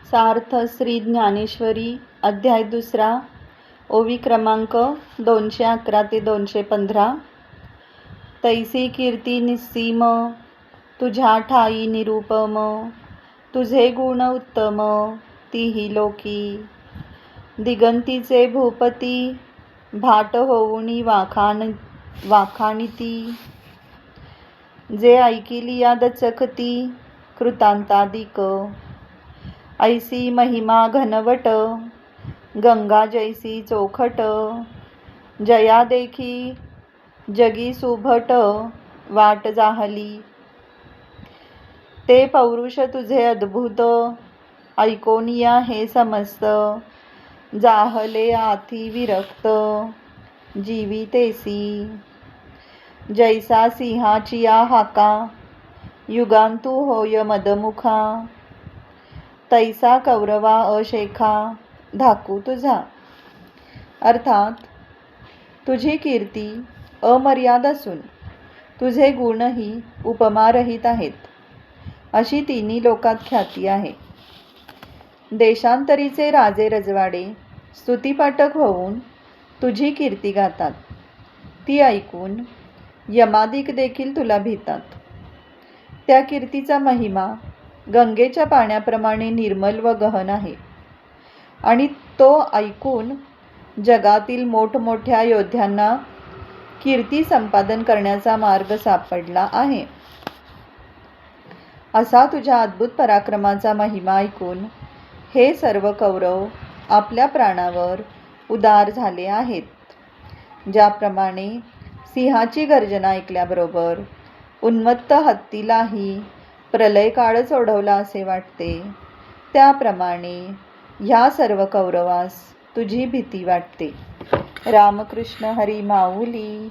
सार्थ श्री ज्ञानेश्वरी अध्याय 2 ओवी क्रमांक 211 ते 215। तैसी कीर्ती निस्सीम तुझ्या ठाई निरुपम, तुझे गुण उत्तम तीही लोकी। दिगंतीचे भूपती भाट होऊनी वाखाणिती, जे ऐकिली या दचकती कृतांतादिक। ऐसी महिमा घनवट गंगा जैसी चोखट, जया देखी जगी सुभट वाट जाहली। ते पौरुष तुझे अद्भुत ऐकोनिया हे समस्त, जाहले आती विरक्त जीवी तेसी। जैसा सिंहाची या हाका युगांतू होय मदमुखा, तैसा कौरवा अशेखा धाकू तुझा। अर्थात तुझी कीर्ती अमर्याद असून तुझे गुणही उपमारहित आहेत, अशी तिन्ही लोकात ख्याती आहे। देशांतरीचे राजे रजवाडे स्तुतिपाठक होऊन तुझी कीर्ती गातात, ती ऐकून यमादिक देखील तुला भितात। त्या कीर्तीचा महिमा गंगेच्या पाण्याप्रमाणे निर्मल व गहन आहे, आणि तो ऐकून जगातील मोठमोठ्या योद्ध्यांना कीर्ती संपादन करण्याचा मार्ग सापडला आहे। असा तुझ्या अद्भुत पराक्रमाचा महिमा ऐकून हे सर्व कौरव आपल्या प्राणावर उदार झाले आहेत। ज्याप्रमाणे सिंहाची गर्जना ऐकल्याबरोबर उन्मत्त हत्तीलाही प्रलयकाळच ओढवला असे वाटते, त्याप्रमाणे ह्या सर्व कौरवास तुझी भीती वाटते। रामकृष्ण हरी माऊली।